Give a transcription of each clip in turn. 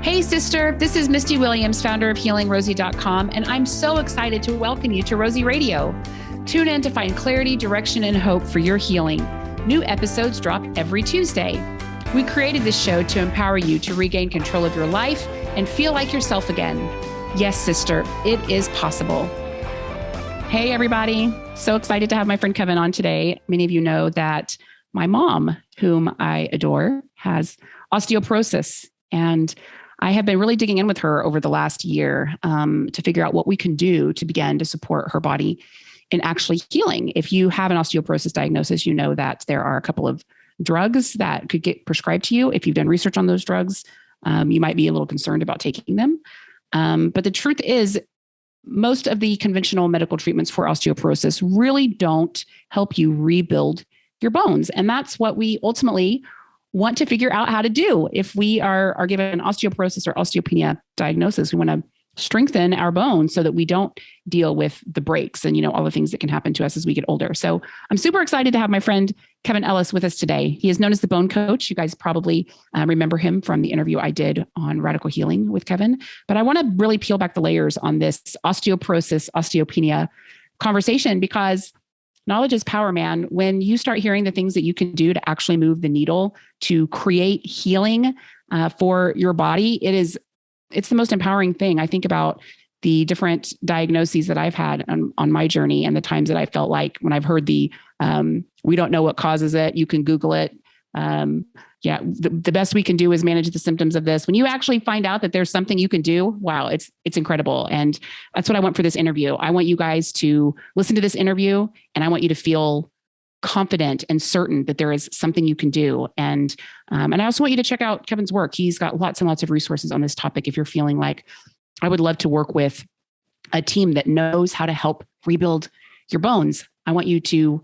Hey, sister, this is Misty Williams, founder of HealingRosie.com, and I'm so excited to welcome you to Rosie Radio. Tune in to find clarity, direction, and hope for your healing. New episodes drop every Tuesday. We created this show to empower you to regain control of your life and feel like yourself again. Yes, sister, it is possible. Hey, everybody. So excited to have my friend Kevin on today. Many of you know that my mom, whom I adore, has osteoporosis, and I have been really digging in with her over the last year to figure out what we can do to begin to support her body in actually healing. If you have an osteoporosis diagnosis, you know that there are a couple of drugs that could get prescribed to you. If you've done research on those drugs, you might be a little concerned about taking them. But the truth is, most of the conventional medical treatments for osteoporosis really don't help you rebuild your bones. And that's what we ultimately want to figure out how to do. If we are given an osteoporosis or osteopenia diagnosis, we want to strengthen our bones so that we don't deal with the breaks and, all the things that can happen to us as we get older. So I'm super excited to have my friend Kevin Ellis with us today. He is known as the Bone Coach. You guys probably remember him from the interview I did on Radical Healing with Kevin. But I want to really peel back the layers on this osteoporosis, osteopenia conversation, because knowledge is power, man. When you start hearing the things that you can do to actually move the needle to create healing for your body, it's the most empowering thing. I think about the different diagnoses that I've had on my journey and the times that I felt like when I've heard we don't know what causes it, you can Google it. The best we can do is manage the symptoms of this. When you actually find out that there's something you can do, wow, it's incredible. And that's what I want for this interview. I want you guys to listen to this interview, and I want you to feel confident and certain that there is something you can do. And I also want you to check out Kevin's work. He's got lots and lots of resources on this topic. If you're feeling like, I would love to work with a team that knows how to help rebuild your bones, I want you to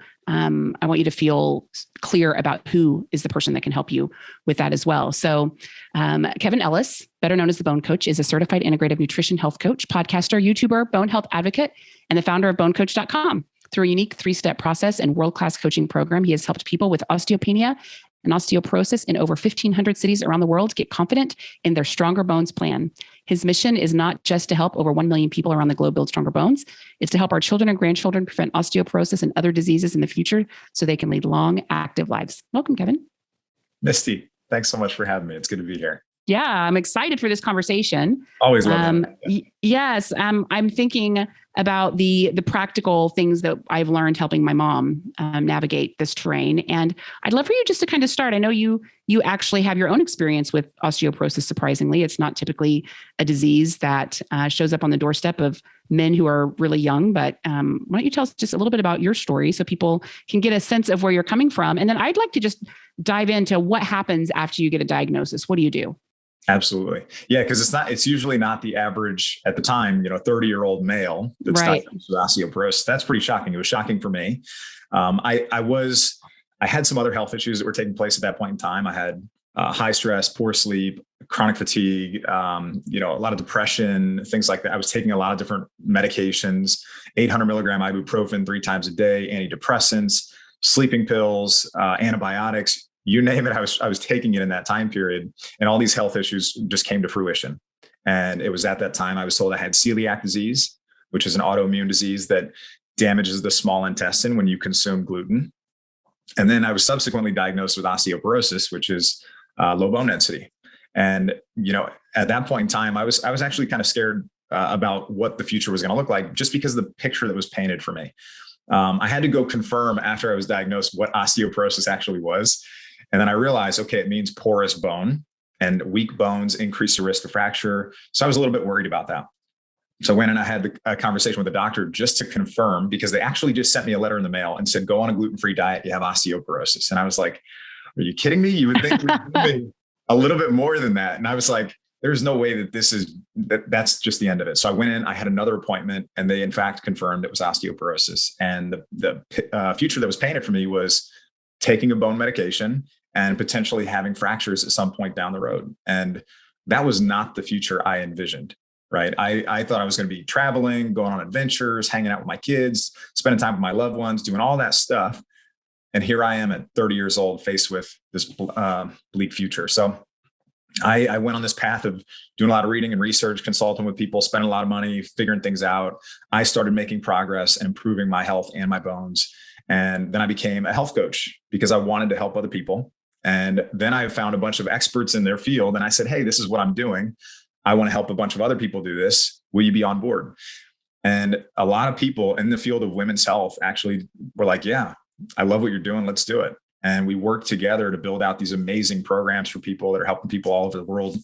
feel clear about who is the person that can help you with that as well. So Kevin Ellis, better known as the Bone Coach, is a certified integrative nutrition health coach, podcaster, YouTuber, bone health advocate, and the founder of BoneCoach.com. Through a unique 3-step process and world-class coaching program, he has helped people with osteopenia and osteoporosis in over 1,500 cities around the world get confident in their Stronger Bones plan. His mission is not just to help over 1 million people around the globe build stronger bones. It's to help our children and grandchildren prevent osteoporosis and other diseases in the future so they can lead long, active lives. Welcome, Kevin. Misty, thanks so much for having me. It's good to be here. Yeah, I'm excited for this conversation. Always love that. Yes, I'm thinking about the practical things that I've learned helping my mom navigate this terrain. And I'd love for you just to kind of start. I know you actually have your own experience with osteoporosis. Surprisingly, it's not typically a disease that shows up on the doorstep of men who are really young. But why don't you tell us just a little bit about your story so people can get a sense of where you're coming from? And then I'd like to just dive into what happens after you get a diagnosis. What do you do? Absolutely. Yeah. Because it's usually not the average at the time, 30-year-old male that's diagnosed with osteoporosis. That's pretty shocking. It was shocking for me. I had some other health issues that were taking place at that point in time. I had high stress, poor sleep, chronic fatigue, a lot of depression, things like that. I was taking a lot of different medications, 800 milligram ibuprofen 3 times a day, antidepressants, sleeping pills, antibiotics. You name it, I was taking it in that time period, and all these health issues just came to fruition. And it was at that time I was told I had celiac disease, which is an autoimmune disease that damages the small intestine when you consume gluten. And then I was subsequently diagnosed with osteoporosis, which is low bone density. And at that point in time, I was actually kind of scared about what the future was going to look like, just because of the picture that was painted for me. I had to go confirm after I was diagnosed what osteoporosis actually was. And then I realized, okay, it means porous bone, and weak bones increase the risk of fracture. So I was a little bit worried about that. So I went and I had a conversation with the doctor just to confirm, because they actually just sent me a letter in the mail and said, go on a gluten-free diet, you have osteoporosis. And I was like, are you kidding me? You would think we're a little bit more than that. And I was like, there's no way that that's just the end of it. So I went in, I had another appointment, and they in fact confirmed it was osteoporosis. And the future that was painted for me was taking a bone medication and potentially having fractures at some point down the road. And that was not the future I envisioned, right? I thought I was going to be traveling, going on adventures, hanging out with my kids, spending time with my loved ones, doing all that stuff. And here I am at 30 years old, faced with this bleak future. So I went on this path of doing a lot of reading and research, consulting with people, spending a lot of money, figuring things out. I started making progress and improving my health and my bones. And then I became a health coach because I wanted to help other people. And then I found a bunch of experts in their field. And I said, hey, this is what I'm doing. I want to help a bunch of other people do this. Will you be on board? And a lot of people in the field of women's health actually were like, yeah, I love what you're doing. Let's do it. And we work together to build out these amazing programs for people that are helping people all over the world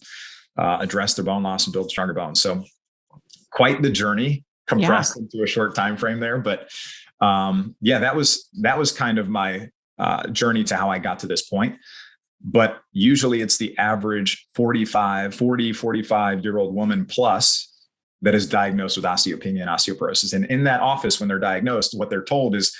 address their bone loss and build stronger bones. So quite the journey compressed into a short time frame there. But that was kind of my journey to how I got to this point. But usually it's the average 45-year-old woman plus that is diagnosed with osteopenia and osteoporosis. And in that office, when they're diagnosed, what they're told is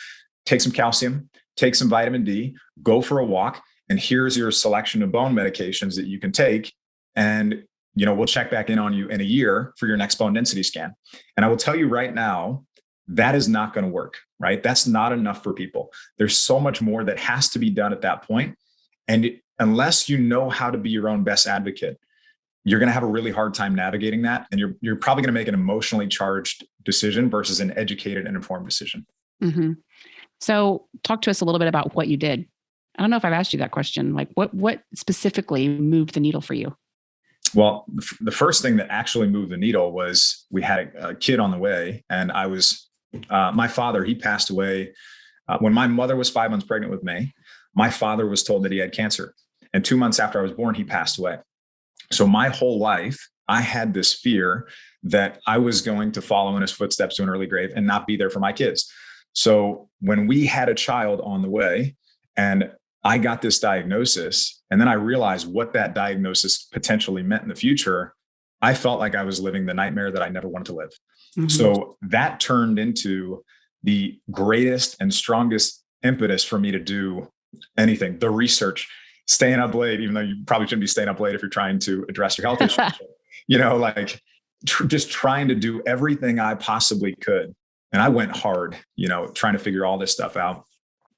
take some calcium, take some vitamin D, go for a walk, and here's your selection of bone medications that you can take. And, we'll check back in on you in a year for your next bone density scan. And I will tell you right now, that is not going to work, right? That's not enough for people. There's so much more that has to be done at that point. And unless you know how to be your own best advocate, you're going to have a really hard time navigating that. And you're probably going to make an emotionally charged decision versus an educated and informed decision. Mm-hmm. So talk to us a little bit about what you did. I don't know if I've asked you that question. Like what specifically moved the needle for you? Well, the first thing that actually moved the needle was we had a kid on the way, and I was, my father, he passed away when my mother was 5 months pregnant with me. My father was told that he had cancer, and 2 months after I was born, he passed away. So my whole life, I had this fear that I was going to follow in his footsteps to an early grave and not be there for my kids. So when we had a child on the way and I got this diagnosis, and then I realized what that diagnosis potentially meant in the future, I felt like I was living the nightmare that I never wanted to live. Mm-hmm. So that turned into the greatest and strongest impetus for me to do anything. The research, staying up late, even though you probably shouldn't be staying up late if you're trying to address your health issues, just trying to do everything I possibly could. And I went hard, trying to figure all this stuff out,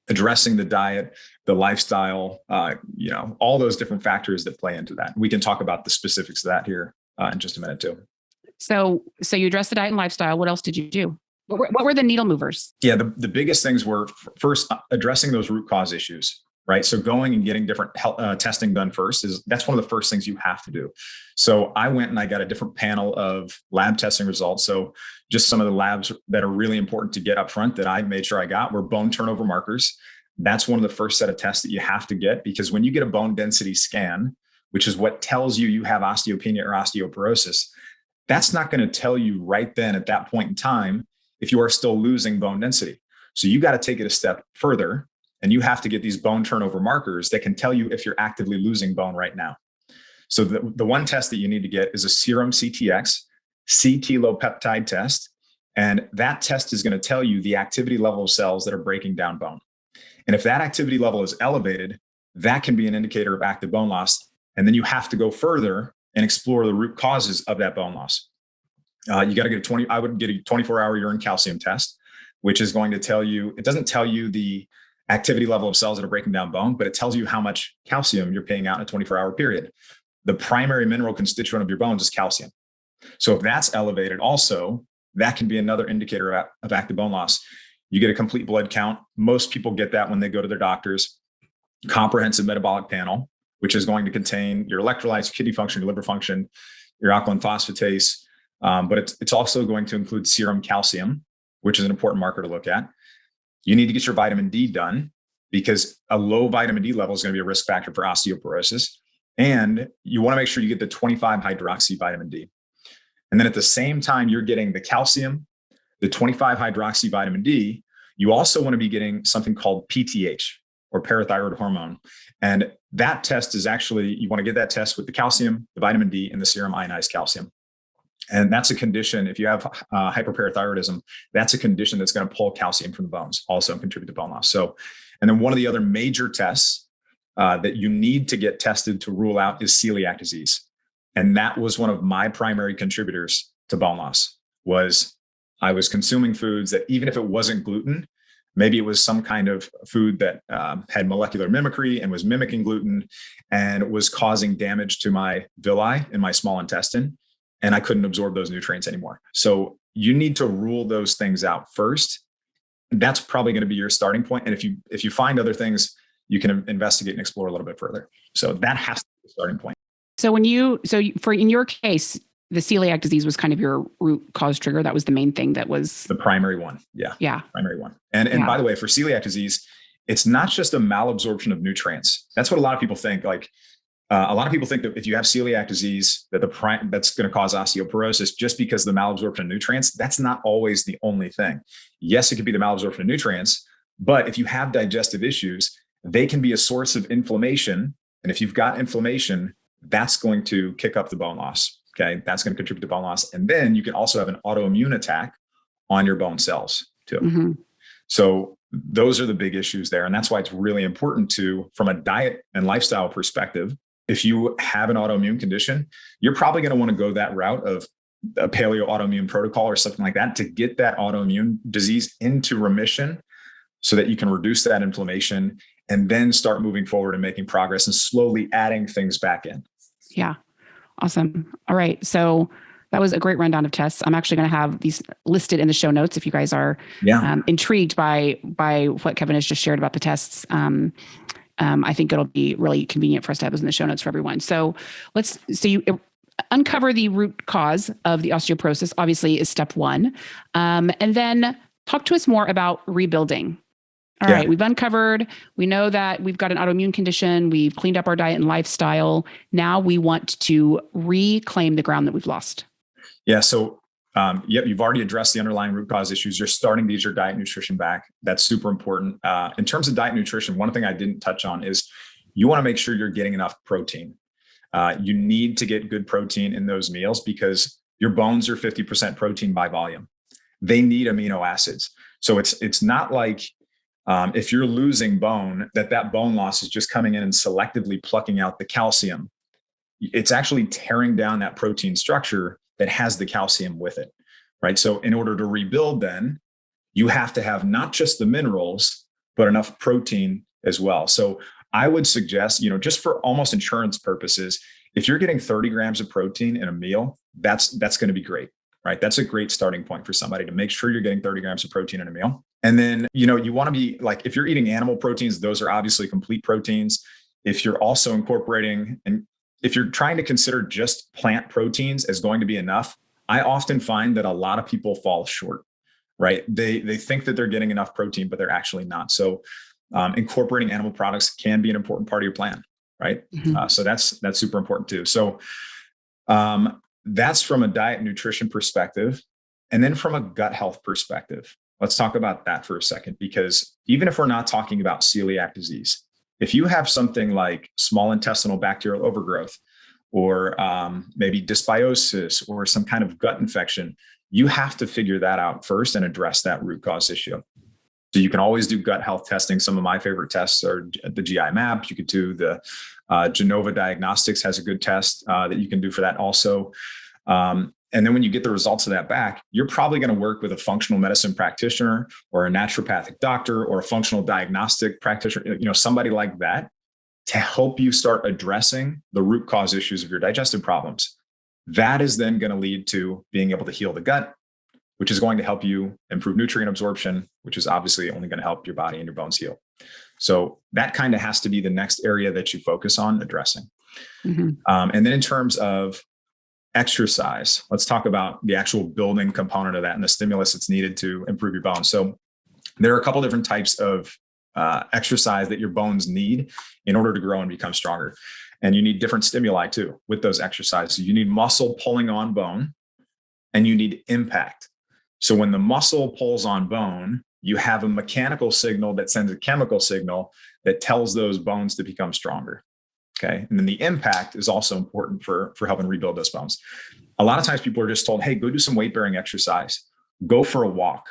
addressing the diet, the lifestyle, all those different factors that play into that. We can talk about the specifics of that here in just a minute too. So you addressed the diet and lifestyle. What else did you do? What were the needle movers? Yeah, the biggest things were first addressing those root cause issues, right? So going and getting different health, testing done first that's one of the first things you have to do. So I went and I got a different panel of lab testing results. So just some of the labs that are really important to get up front that I made sure I got were bone turnover markers. That's one of the first set of tests that you have to get, because when you get a bone density scan, which is what tells you have osteopenia or osteoporosis, that's not going to tell you right then at that point in time if you are still losing bone density. So you got to take it a step further, and you have to get these bone turnover markers that can tell you if you're actively losing bone right now. So the one test that you need to get is a serum CTX, CT low peptide test. And that test is going to tell you the activity level of cells that are breaking down bone. And if that activity level is elevated, that can be an indicator of active bone loss. And then you have to go further and explore the root causes of that bone loss. You got to get I would get a 24-hour urine calcium test, which is going to tell you, it doesn't tell you the activity level of cells that are breaking down bone, but it tells you how much calcium you're paying out in a 24-hour period. The primary mineral constituent of your bones is calcium. So if that's elevated also, that can be another indicator of active bone loss. You get a complete blood count. Most people get that when they go to their doctors. Comprehensive metabolic panel, which is going to contain your electrolytes, kidney function, your liver function, your alkaline phosphatase. But it's also going to include serum calcium, which is an important marker to look at. You need to get your vitamin D done, because a low vitamin D level is going to be a risk factor for osteoporosis. And you want to make sure you get the 25 hydroxy vitamin D. And then at the same time, you're getting the calcium, the 25 hydroxy vitamin D, you also want to be getting something called PTH, or parathyroid hormone. And that test is actually, you want to get that test with the calcium, the vitamin D, and the serum ionized calcium. And that's a condition, if you have hyperparathyroidism, that's a condition that's going to pull calcium from the bones, also contribute to bone loss. So, and then one of the other major tests that you need to get tested to rule out is celiac disease. And that was one of my primary contributors to bone loss. Was I was consuming foods that, even if it wasn't gluten, Maybe it was some kind of food that had molecular mimicry and was mimicking gluten and was causing damage to my villi in my small intestine, and I couldn't absorb those nutrients anymore. So you need to rule those things out first. That's probably going to be your starting point. And if you find other things, you can investigate and explore a little bit further. So that has to be the starting point. So in your case, the celiac disease was kind of your root cause trigger. That was the main thing that was the primary one. Yeah. Yeah. Primary one. And by the way, for celiac disease, it's not just a malabsorption of nutrients. That's what a lot of people think. Like a lot of people think that if you have celiac disease, that that's going to cause osteoporosis just because of the malabsorption of nutrients. That's not always the only thing. Yes, it could be the malabsorption of nutrients, but if you have digestive issues, they can be a source of inflammation. And if you've got inflammation, that's going to kick up the bone loss. Okay. That's going to contribute to bone loss. And then you can also have an autoimmune attack on your bone cells too. Mm-hmm. So those are the big issues there. And that's why it's really important to, from a diet and lifestyle perspective, if you have an autoimmune condition, you're probably going to want to go that route of a paleo autoimmune protocol or something like that to get that autoimmune disease into remission so that you can reduce that inflammation and then start moving forward and making progress and slowly adding things back in. Yeah. Awesome. All right. So that was a great rundown of tests. I'm actually going to have these listed in the show notes if you guys are intrigued by what Kevin has just shared about the tests. I think it'll be really convenient for us to have those in the show notes for everyone. So you uncover the root cause of the osteoporosis, obviously, is step one. And then talk to us more about rebuilding. All right. We've uncovered, we know that we've got an autoimmune condition. We've cleaned up our diet and lifestyle. Now we want to reclaim the ground that we've lost. Yeah. So, you've already addressed the underlying root cause issues. You're starting to eat your diet and nutrition back. That's super important. In terms of diet and nutrition, one thing I didn't touch on is you want to make sure you're getting enough protein. You need to get good protein in those meals because your bones are 50% protein by volume. They need amino acids. So it's not like, if you're losing bone, that bone loss is just coming in and selectively plucking out the calcium. It's actually tearing down that protein structure that has the calcium with it, right? So in order to rebuild, then you have to have not just the minerals, but enough protein as well. So I would suggest, just for almost insurance purposes, if you're getting 30 grams of protein in a meal, that's going to be great, right? That's a great starting point for somebody to make sure you're getting 30 grams of protein in a meal. And then, you want to be like, if you're eating animal proteins, those are obviously complete proteins. If you're also incorporating, and if you're trying to consider just plant proteins as going to be enough, I often find that a lot of people fall short, right? They think that they're getting enough protein, but they're actually not. So incorporating animal products can be an important part of your plan, right? Mm-hmm. So that's super important too. So that's from a diet and nutrition perspective. And then from a gut health perspective, let's talk about that for a second, because even if we're not talking about celiac disease, if you have something like small intestinal bacterial overgrowth, or maybe dysbiosis, or some kind of gut infection, you have to figure that out first and address that root cause issue. So you can always do gut health testing. Some of my favorite tests are the GI map. You could do the Genova Diagnostics has a good test that you can do for that also. And then when you get the results of that back, you're probably going to work with a functional medicine practitioner or a naturopathic doctor or a functional diagnostic practitioner, somebody like that, to help you start addressing the root cause issues of your digestive problems. That is then going to lead to being able to heal the gut, which is going to help you improve nutrient absorption, which is obviously only going to help your body and your bones heal. So that kind of has to be the next area that you focus on addressing. Mm-hmm. And then in terms of exercise, let's talk about the actual building component of that and the stimulus that's needed to improve your bones. So there are a couple different types of exercise that your bones need in order to grow and become stronger. And you need different stimuli too with those exercises. You need muscle pulling on bone, and you need impact. So when the muscle pulls on bone, you have a mechanical signal that sends a chemical signal that tells those bones to become stronger. Okay. And then the impact is also important for helping rebuild those bones. A lot of times people are just told, hey, go do some weight bearing exercise, go for a walk.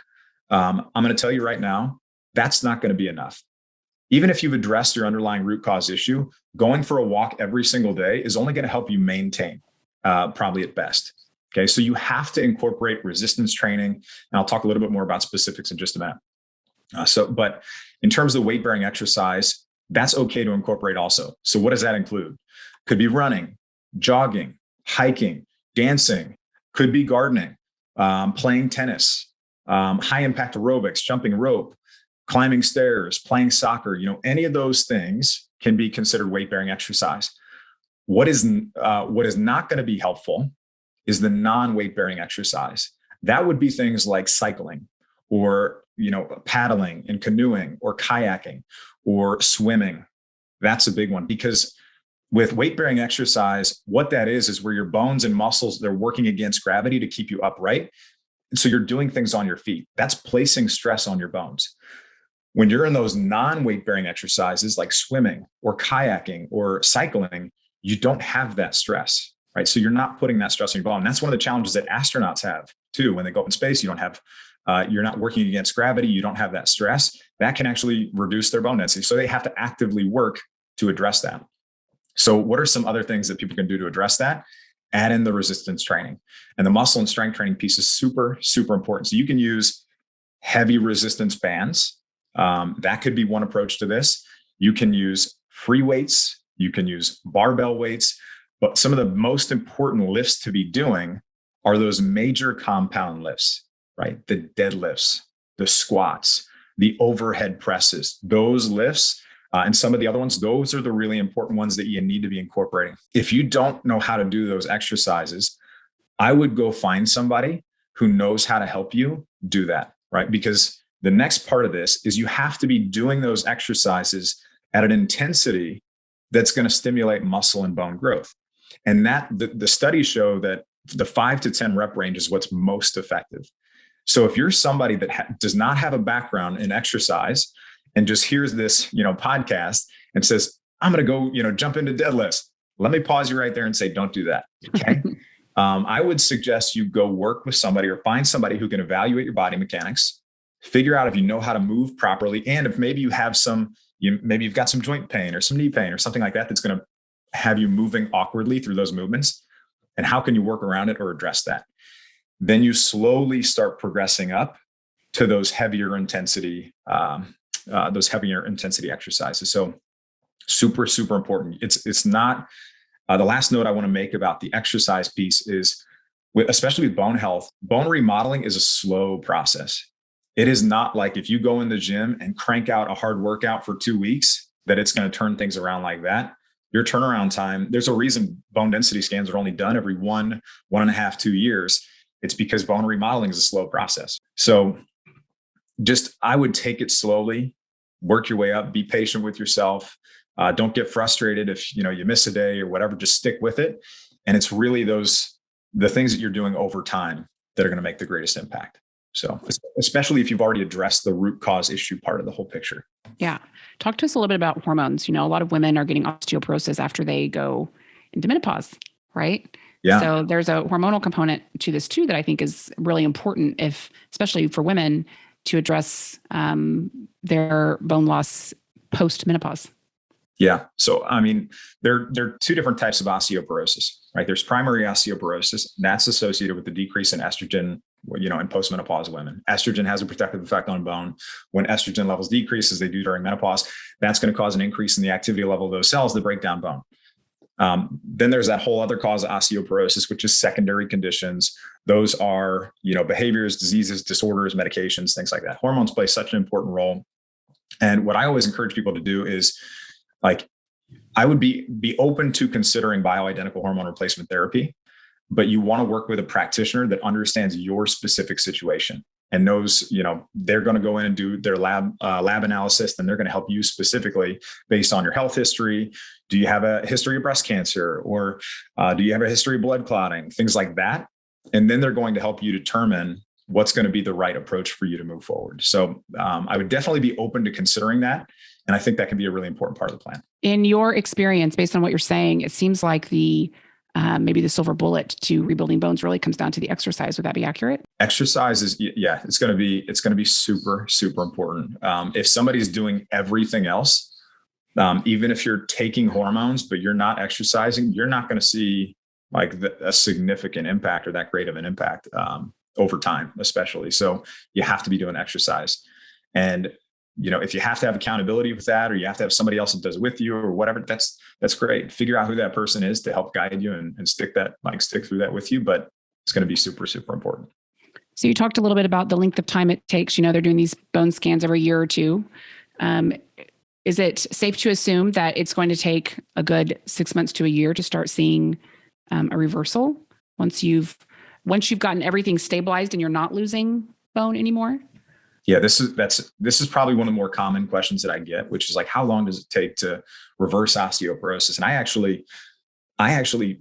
I'm going to tell you right now, that's not going to be enough. Even if you've addressed your underlying root cause issue, going for a walk every single day is only going to help you maintain, probably at best. Okay. So you have to incorporate resistance training. And I'll talk a little bit more about specifics in just a minute. But in terms of weight bearing exercise, that's okay to incorporate also. So what does that include? Could be running, jogging, hiking, dancing, could be gardening, playing tennis, high impact aerobics, jumping rope, climbing stairs, playing soccer. Any of those things can be considered weight bearing exercise. What is not going to be helpful is the non-weight bearing exercise. That would be things like cycling, or paddling and canoeing, or kayaking, or swimming. That's a big one, because with weight bearing exercise, what that is where your bones and muscles, they're working against gravity to keep you upright. And so you're doing things on your feet. That's placing stress on your bones. When you're in those non-weight bearing exercises like swimming or kayaking or cycling, you don't have that stress, right? So you're not putting that stress on your bone. And that's one of the challenges that astronauts have too. When they go up in space, you're not working against gravity. You don't have that stress. That can actually reduce their bone density. So they have to actively work to address that. So what are some other things that people can do to address that? Add in the resistance training, and the muscle and strength training piece is super, super important. So you can use heavy resistance bands. That could be one approach to this. You can use free weights. You can use barbell weights. But some of the most important lifts to be doing are those major compound lifts, right? The deadlifts, the squats, the overhead presses, those lifts. And some of the other ones, those are the really important ones that you need to be incorporating. If you don't know how to do those exercises, I would go find somebody who knows how to help you do that, right? Because the next part of this is you have to be doing those exercises at an intensity that's going to stimulate muscle and bone growth. And that the studies show that the 5 to 10 rep range is what's most effective. So if you're somebody that does not have a background in exercise and just hears this, podcast and says, I'm going to go, jump into deadlifts, let me pause you right there and say, don't do that. Okay. I would suggest you go work with somebody or find somebody who can evaluate your body mechanics, figure out if you know how to move properly. And if maybe you have maybe you've got some joint pain or some knee pain or something like that, that's going to have you moving awkwardly through those movements. And how can you work around it or address that? Then you slowly start progressing up to those heavier intensity exercises. So super, super important. It's not the last note I want to make about the exercise piece is especially with bone health, bone remodeling is a slow process. It is not like if you go in the gym and crank out a hard workout for 2 weeks, that it's going to turn things around like that. Your turnaround time, there's a reason bone density scans are only done every 1.5, 2 years. It's because bone remodeling is a slow process. So I would take it slowly, work your way up, be patient with yourself. Don't get frustrated if you miss a day or whatever, just stick with it. And it's really the things that you're doing over time that are going to make the greatest impact. So especially if you've already addressed the root cause issue part of the whole picture. Yeah. Talk to us a little bit about hormones. A lot of women are getting osteoporosis after they go into menopause, right? Yeah. So there's a hormonal component to this too that I think is really important, especially for women, to address their bone loss post-menopause. Yeah. So, there are two different types of osteoporosis, right? There's primary osteoporosis. That's associated with the decrease in estrogen, in postmenopausal women. Estrogen has a protective effect on bone. When estrogen levels decrease, as they do during menopause, that's going to cause an increase in the activity level of those cells that break down bone. Then there's that whole other cause of osteoporosis, which is secondary conditions. Those are, behaviors, diseases, disorders, medications, things like that. Hormones play such an important role. And what I always encourage people to do is, I would be open to considering bioidentical hormone replacement therapy, but you want to work with a practitioner that understands your specific situation and knows, they're going to go in and do their lab analysis, and they're going to help you specifically based on your health history. Do you have a history of breast cancer, or do you have a history of blood clotting, things like that? And then they're going to help you determine what's going to be the right approach for you to move forward. So I would definitely be open to considering that. And I think that can be a really important part of the plan. In your experience, based on what you're saying, it seems like maybe the silver bullet to rebuilding bones really comes down to the exercise. Would that be accurate? Exercise is, it's going to be super, super important. If somebody's doing everything else, even if you're taking hormones, but you're not exercising, you're not going to see a significant impact or that great of an impact over time, especially. So you have to be doing exercise. And if you have to have accountability with that, or you have to have somebody else that does it with you or whatever, that's great. Figure out who that person is to help guide you and stick through that with you. But it's going to be super, super important. So you talked a little bit about the length of time it takes. They're doing these bone scans every year or two. Is it safe to assume that it's going to take a good 6 months to a year to start seeing a reversal once you've gotten everything stabilized and you're not losing bone anymore? Yeah, this is probably one of the more common questions that I get, which is like, how long does it take to reverse osteoporosis? And I actually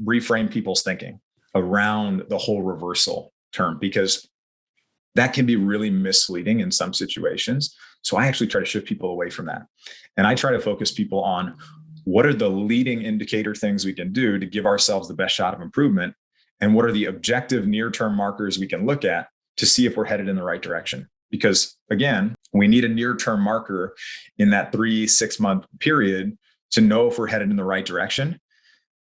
reframe people's thinking around the whole reversal term, because that can be really misleading in some situations. So I actually try to shift people away from that. And I try to focus people on what are the leading indicator things we can do to give ourselves the best shot of improvement, and what are the objective near-term markers we can look at to see if we're headed in the right direction. Because again, we need a near-term marker in that 3-6 month period to know if we're headed in the right direction,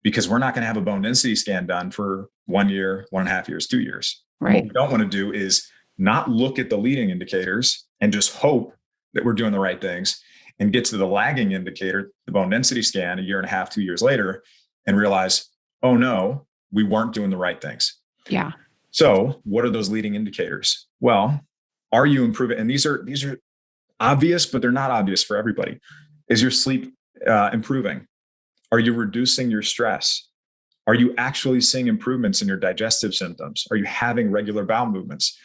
because we're not going to have a bone density scan done for 1 year, 1.5 years, 2 years. Right. What we don't want to do is not look at the leading indicators and just hope that we're doing the right things, and get to the lagging indicator, the bone density scan, 1.5 years, 2 years later, and realize, oh no, we weren't doing the right things. Yeah. So what are those leading indicators? Well, are you improving? And these are obvious, but they're not obvious for everybody. Is your sleep improving? Are you reducing your stress? Are you actually seeing improvements in your digestive symptoms? Are you having regular bowel movements?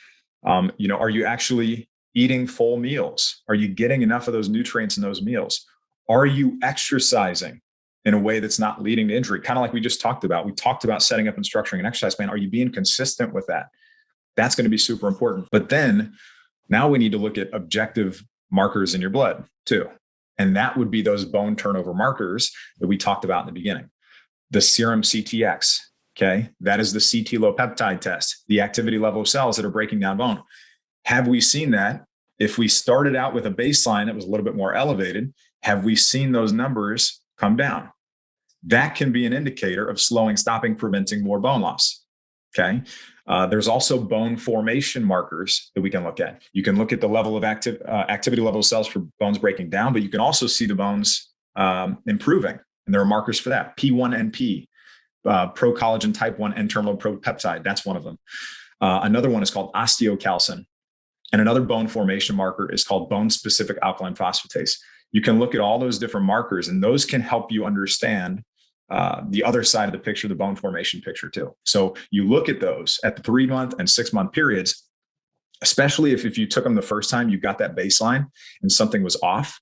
Are you actually eating full meals? Are you getting enough of those nutrients in those meals? Are you exercising in a way that's not leading to injury? Kind of like we just talked about. We talked about setting up and structuring an exercise plan. Are you being consistent with that? That's going to be super important. But then now we need to look at objective markers in your blood too. And that would be those bone turnover markers that we talked about in the beginning. The serum CTX, okay? That is the CT low peptide test, the activity level of cells that are breaking down bone. Have we seen that? If we started out with a baseline that was a little bit more elevated, have we seen those numbers come down? That can be an indicator of slowing, stopping, preventing more bone loss. Okay. There's also bone formation markers that we can look at. You can look at the level of activity level of cells for bones breaking down, but you can also see the bones improving. And there are markers for that. P1NP, procollagen type 1 N-terminal propeptide. That's one of them. Another one is called osteocalcin. And another bone formation marker is called bone-specific alkaline phosphatase. You can look at all those different markers, and those can help you understand the other side of the picture, the bone formation picture too. So you look at those at the 3-month and 6-month periods, especially if you took them the first time, you got that baseline and something was off,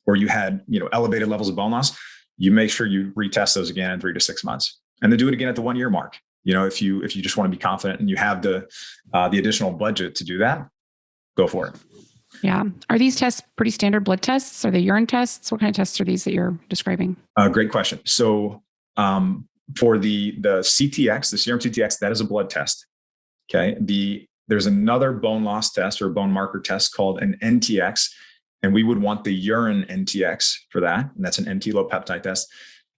or you had elevated levels of bone loss, you make sure you retest those again in 3 to 6 months, and then do it again at the 1 year mark. If you just want to be confident and you have the additional budget to do that, go for it. Yeah. Are these tests pretty standard blood tests? Are they urine tests? What kind of tests are these that you're describing? Great question. So for the CTX, the serum CTX, that is a blood test. Okay. There's another bone loss test or bone marker test called an NTX, and we would want the urine NTX for that. And that's an NT low peptide test.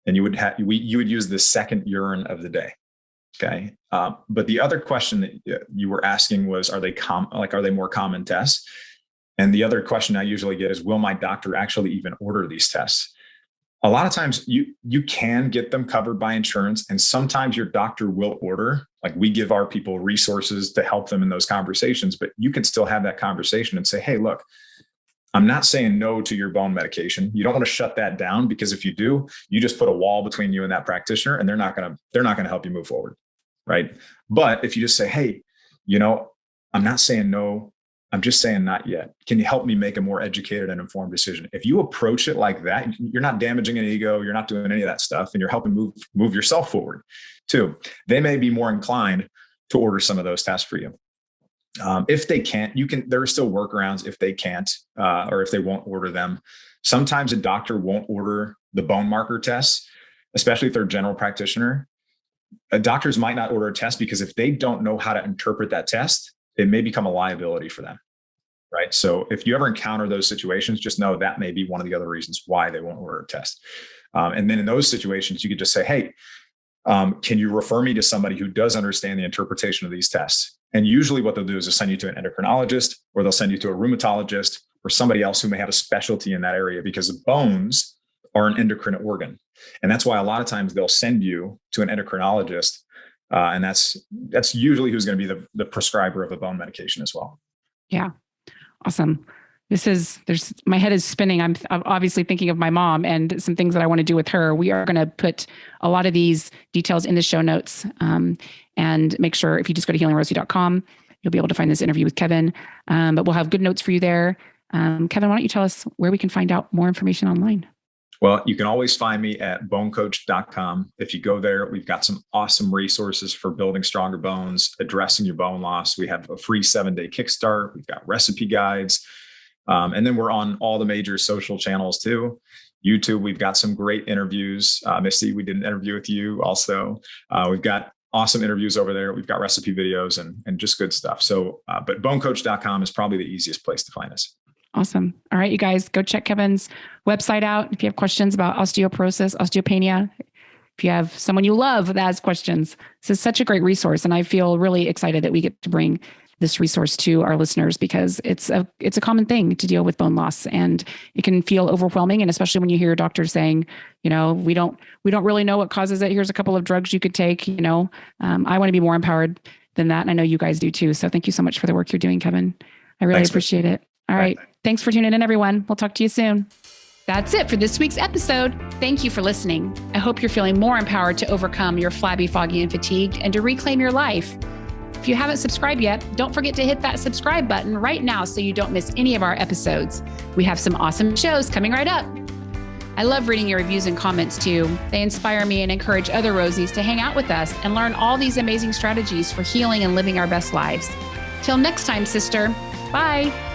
And you would use the second urine of the day. Okay. But the other question that you were asking was, are they more common tests? And the other question I usually get is, will my doctor actually even order these tests? A lot of times you can get them covered by insurance, and sometimes your doctor will order. Like, we give our people resources to help them in those conversations, but you can still have that conversation and say, hey, look, I'm not saying no to your bone medication. You don't want to shut that down, because if you do, you just put a wall between you and that practitioner, and they're not going to help you move forward. Right. But if you just say, hey, I'm not saying no, I'm just saying not yet. Can you help me make a more educated and informed decision? If you approach it like that, you're not damaging an ego. You're not doing any of that stuff, and you're helping move yourself forward too. They may be more inclined to order some of those tests for you. If they can't, there are still workarounds if they can't, or if they won't order them. Sometimes a doctor won't order the bone marker tests, especially if they're a general practitioner. Doctors might not order a test because if they don't know how to interpret that test, it may become a liability for them. Right. So if you ever encounter those situations, just know that may be one of the other reasons why they won't order a test. And then in those situations, you could just say, hey, can you refer me to somebody who does understand the interpretation of these tests? And usually what they'll do is they'll send you to an endocrinologist, or they'll send you to a rheumatologist, or somebody else who may have a specialty in that area, because the bones are an endocrine organ. And that's why a lot of times they'll send you to an endocrinologist. And that's usually who's going to be the prescriber of a bone medication as well. Yeah. Awesome. My head is spinning. I'm obviously thinking of my mom and some things that I want to do with her. We are going to put a lot of these details in the show notes, and make sure if you just go to healingrosie.com, you'll be able to find this interview with Kevin. But we'll have good notes for you there. Kevin, why don't you tell us where we can find out more information online? Well, you can always find me at bonecoach.com. If you go there, we've got some awesome resources for building stronger bones, addressing your bone loss. We have a free 7-day kickstart. We've got recipe guides. And then we're on all the major social channels too. YouTube, we've got some great interviews. Misty, we did an interview with you also. We've got awesome interviews over there. We've got recipe videos and just good stuff. So, but bonecoach.com is probably the easiest place to find us. Awesome. All right, you guys, go check Kevin's website out. If you have questions about osteoporosis, osteopenia, if you have someone you love that has questions, this is such a great resource. And I feel really excited that we get to bring this resource to our listeners, because it's a common thing to deal with bone loss, and it can feel overwhelming. And especially when you hear doctors saying, we don't really know what causes it. Here's a couple of drugs you could take. I want to be more empowered than that. And I know you guys do too. So thank you so much for the work you're doing, Kevin. I really appreciate it. All right. Thanks for tuning in, everyone. We'll talk to you soon. That's it for this week's episode. Thank you for listening. I hope you're feeling more empowered to overcome your flabby, foggy, and fatigued, and to reclaim your life. If you haven't subscribed yet, don't forget to hit that subscribe button right now so you don't miss any of our episodes. We have some awesome shows coming right up. I love reading your reviews and comments too. They inspire me and encourage other Rosies to hang out with us and learn all these amazing strategies for healing and living our best lives. Till next time, sister. Bye.